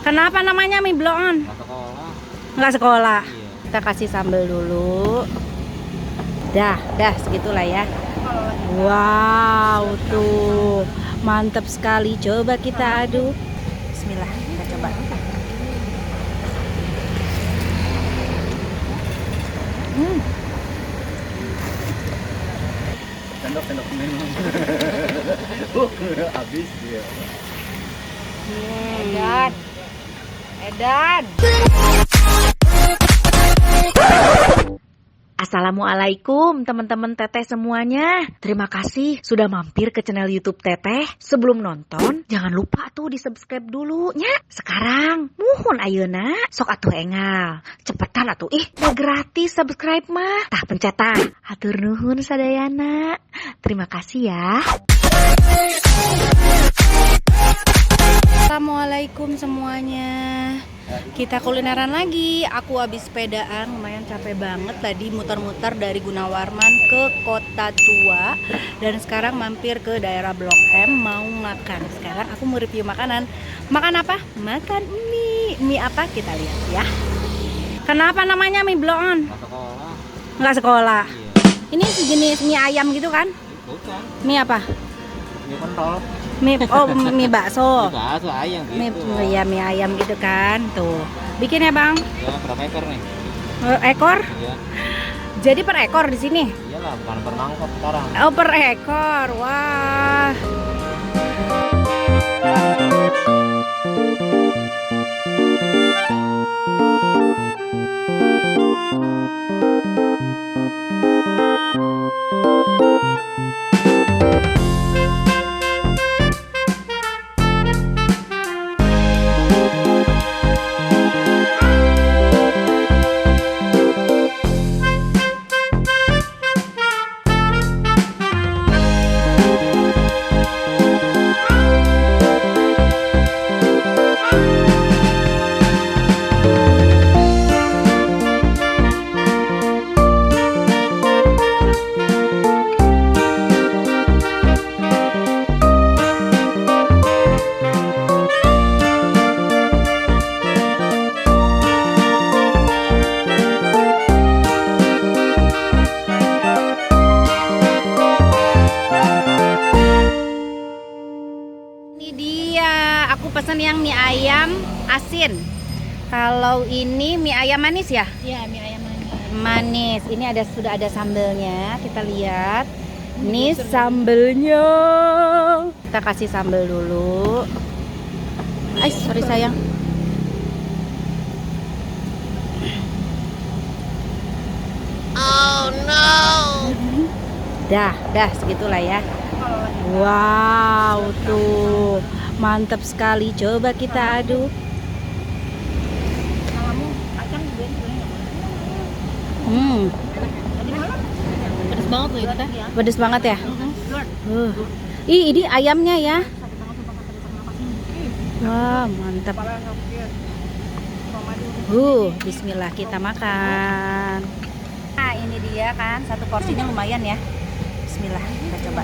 Kenapa namanya mie bloon? Nggak sekolah. Nggak sekolah. Iya. Kita kasih sambal dulu. Dah segitulah ya. Wow, tuh mantap sekali. Coba kita aduk. Bismillah, kita coba. Sendok minum. Habis dia. Edan. Assalamualaikum teman-teman Teteh semuanya. Terima kasih sudah mampir ke channel YouTube Teteh. Sebelum nonton, jangan lupa tuh di subscribe dulu nya. Sekarang, muhun ayeuna sok atuh engal. Cepetan atuh udah gratis subscribe mah. Tah pencet tah. Hatur nuhun sadayana. Terima kasih ya. Assalamualaikum semuanya. Kita kulineran lagi. Aku habis sepedaan, lumayan capek banget tadi muter-muter dari Gunawarman ke Kota Tua. Dan sekarang mampir ke daerah Blok M mau makan. Sekarang aku mau review makanan. Makan apa? Makan mie. Mie apa? Kita lihat ya. Kenapa namanya mie bloon? Nggak sekolah. Nggak sekolah. Iya. Ini sejenis mie ayam gitu kan? Bukan. Mie apa? Mie pentol. Mie bakso. Bakso ayam gitu. Mie ayam gitu kan. Tuh. Bikin ya, Bang. Ya, berapa ekor nih? Ekor? Iya. Jadi per ekor di sini? Iyalah, bukan per mangkok sekarang. Oh, per ekor. Wah. Ini dia, aku pesan yang mie ayam asin. Kalau ini mie ayam manis ya? Iya, mie ayam manis. Manis. Ini sudah ada sambelnya. Kita lihat. Ini sambelnya. Kita kasih sambel dulu. Sorry sayang. Oh no. Dah segitulah ya. Wow, tuh mantap sekali. Coba kita aduk. Kamu kacang juga pedas banget loh itu teh. Pedes banget ya. Ini ayamnya ya. Wah, mantap. Bismillah, kita makan. Nah, ini dia kan, satu porsinya lumayan ya. Bismillah, kita coba.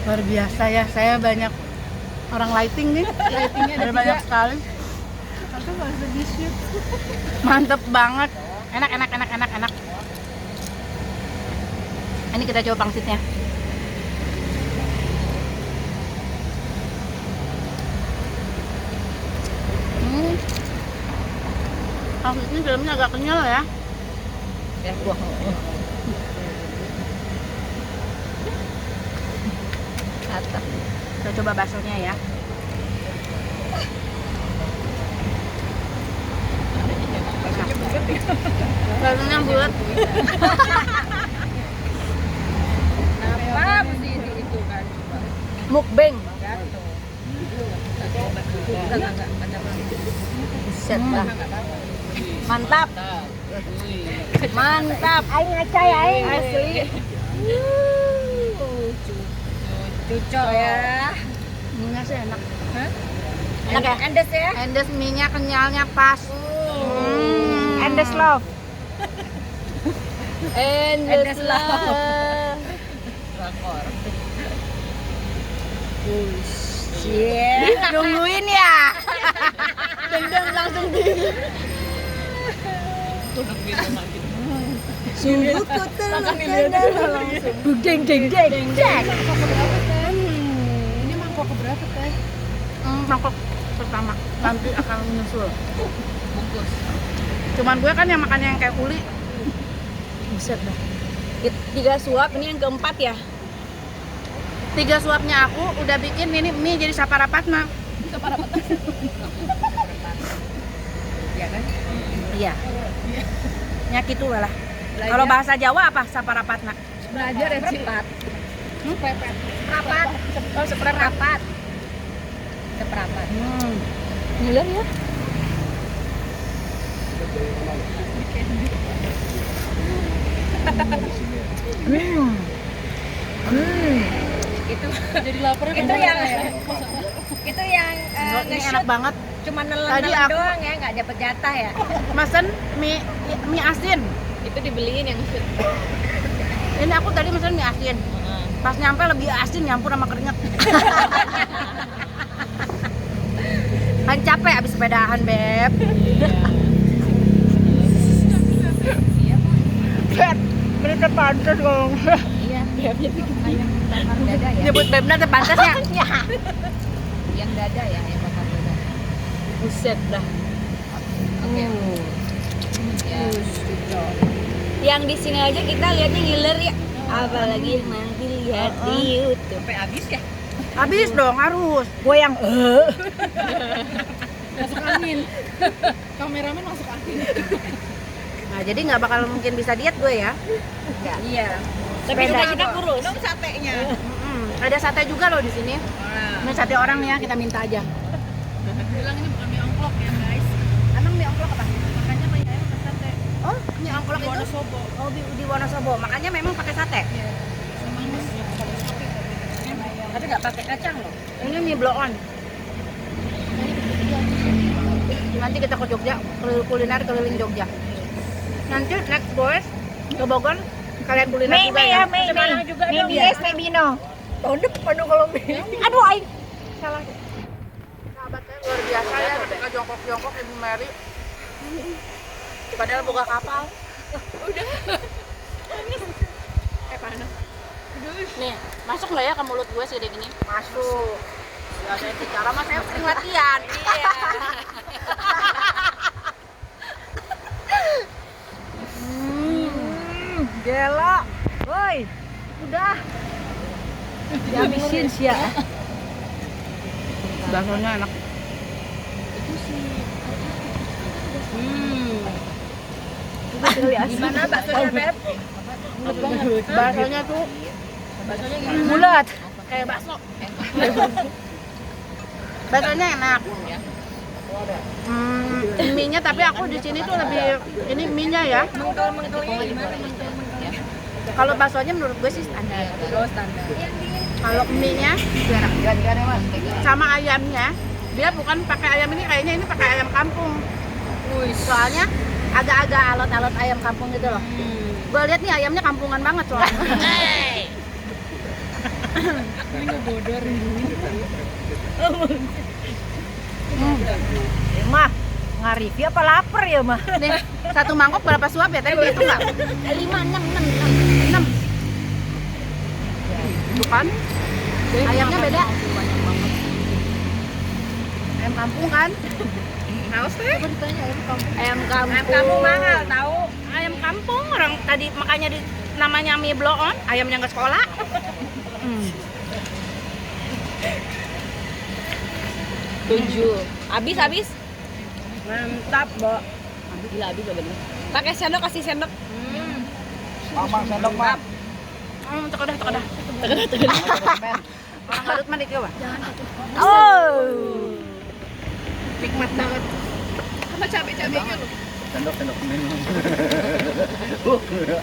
Luar biasa ya, saya banyak orang lighting nih. Lightingnya Ada banyak sekali. Mantep banget. Enak. Ini kita coba pangsitnya. Pangsitnya dalamnya agak kenyal ya. Ya, gua. Mantap. Kita coba baksonya ya. Baksonya bulat. Kenapa mesti itu kan? Mukbang. Enggak. Set lah. Mantap. Mantap. Aing ngacai aing. Asli. Cucok ya. Minyak sih enak. Hah? Enak ya? Endes ya? Endes mie-nya kenyalnya pas. Endes love. Endless love. Rakor. Nungguin ya. Dendam langsung di. Sungguh ku terluka langsung. Deng deng deng deng. Ini mangkok keberapa teh? Mangkok pertama. Nanti akan menyusul. Bungkus. Cuman gue kan yang makannya yang kayak kuli. Buset dah. 3 suap, ini yang keempat ya? 3 suapnya aku udah bikin ini mie jadi saparapatna. Iya kan? Iya. Ya gitu lah. Kalau bahasa Jawa apa saparapatna? Belajar ya, Ci? Seperempat. Seprapat. Oh, seprapat. Seperempat. Ngiler ya? Itu Jadi lapar itu yang itu yang ini enak banget. cuma Tadi nelen aku- doang ya, nggak dapat jatah ya. Mesen mie asin. Itu dibeliin yang Ini aku tadi mesen mie asin. Pas nyampe lebih asin nyampur sama keringet. Kan capek abis sepedahan, Beb. Beb, bener pantas dong. iya, bebnya ayam bakar dada ya. Nyebut Bebna teh pantas ya. Yang dada ya, ayam bakar dada. Buset dah. Oke. Ya. Yang di sini aja kita lihatnya ngiler ya. Apalagi nanti lihat di YouTube. Sampai habis ya? Habis dong harus. Gue yang Masuk angin. Kameramen masuk angin. Nah, jadi nggak bakal mungkin bisa diet gue ya. enggak. Iya. Tapi Sepeda. juga kita kurus. Dong satenya. Ada sate juga loh di sini. Ini sate orang nih ya, kita minta aja. Bilang ini bukan mie ongklok ya, guys. Emang mie ongklok apa? Makanya mie ayam pakai sate. Oh, mie ongklok Di itu? Wonosobo. Oh, di Wonosobo. Makanya memang pakai sate. Iya. Sama mus pakai sate. Tapi nggak pakai kacang loh. Ini mie blow on. Nanti kita ke Jogja, kuliner keliling Jogja. Nanti next boys ke Bogor, kalian kuliner juga ya. Semarang juga dong. Yes, Mino. Tahun depan dong kalau mie. Aduh, ay. Salah. Sahabat saya luar biasa ya, ketika jongkok-jongkok Ibu Mary. Padahal buka kapal. Udah. Panas. Nih, masuk nggak ya ke mulut gue segede gini? Masuk. Ya, saya bicara mas saya sering latihan. Iya. Gila. Woi. Udah. Dihabisin sih ya. Baksonya enak. Gimana baksonya, Beb? Baksonya tuh Baksonya gimana? bulat kayak bakso. Baksonya enak. Mie-nya tapi aku di sini tuh lebih ini mie-nya ya. Mengkel-mengkelnya gimana? Mengkel-mengkelnya. Kalau baksonya menurut gue sih standar. Oh, standar. Kalau mie-nya sama ayamnya, dia bukan pakai ayam ini, kayaknya ini pakai ayam kampung. Soalnya agak-agak alot-alot ayam kampung gitu loh. Gue lihat nih ayamnya kampungan banget soalnya. Ini ngebodor Mah, nge-review apa lapar ya mah? Nih, satu mangkok berapa suap ya? Tadi itu nggak? 6. Bukan? Ayamnya beda. Ayam kampung kan? Haus teh? Ayam kampung. Ayam kampung mahal tahu? Ayam kampung orang tadi makanya namanya mie blow on, ayamnya nggak sekolah. Tujuh. Habis. Mantap, Bo. Gila habis loh bener. Pakai sendok, kasih sendok. Mamang sendok, Pak. Tekedah. Orang Garut mah dikit, Wak. Oh. Nikmat banget. Sama cabai-cabainya loh. Sendok minum.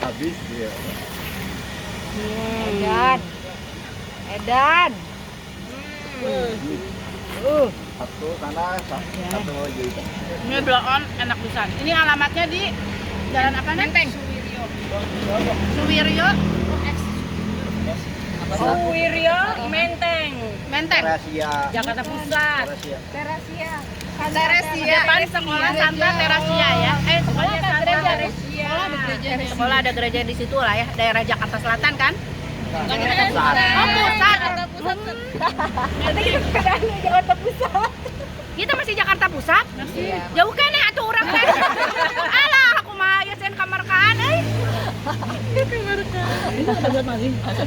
Habis ya. Edan. Satu sana, satu lagi. Mie blow on enak pisan. Ini alamatnya di Jalan apa nih? Menteng. Suwiryo. Suwiryo Menteng. Menteng. Rahasia. Jakarta Pusat. Rahasia. Depan sekolah Santa Teresia ya. Sekolahnya Santa Teresia. Sekolah ada gereja di situ lah ya, daerah Jakarta Selatan kan? Oh, pusat. Nanti kita sepedaan ke Jakarta Pusat. Kita masih Jakarta Pusat? Jauh kan ya atuh urang teh. Alah, aku mah ya sen kamar kaan euy.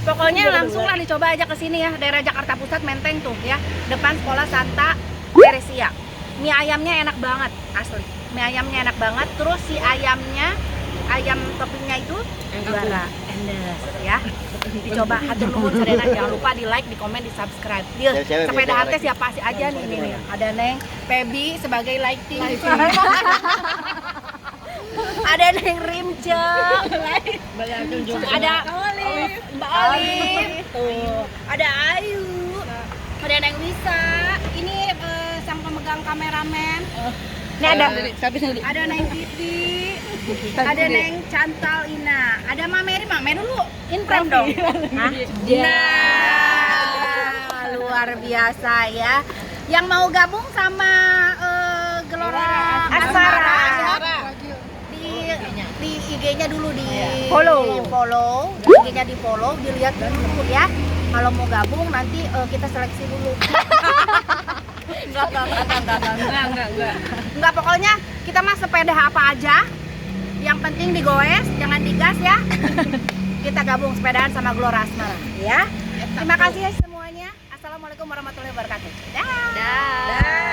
Pokoknya langsung lah dicoba aja ke sini ya, daerah Jakarta Pusat Menteng tuh ya, depan sekolah Santa Teresia. Mie ayamnya enak banget, asli. Mie ayamnya enak banget, terus si ayamnya, ayam toppingnya itu juara, endes ya. Dicoba, hatur nuhun sadayana, jangan lupa di like, di komen, di subscribe. Dia sepeda teh siapa sih aja nih ini nih. Ada Neng Pebi sebagai lighting. Ada Neng Rimceng. Ada Mbak Olive. Tuh. Ada Ayu. Ada Neng Wisa. Ini sang pemegang kameramen. Ini ada Neng Titi. Ada Neng Chantal Ina. Ada Mameri dulu. Inframe dong. Hah? Nah, luar biasa ya. Yang mau gabung sama Gelora Asmara. Di IG-nya dulu di follow, IG-nya di follow, dilihat dulu ya. Kalau mau gabung nanti kita seleksi dulu. Enggak, pokoknya kita mah sepeda apa aja. Yang penting digoes, jangan digas ya. Kita gabung sepedaan sama Gelora Asmara ya. Terima kasih ya semuanya. Assalamualaikum warahmatullahi wabarakatuh. Dah.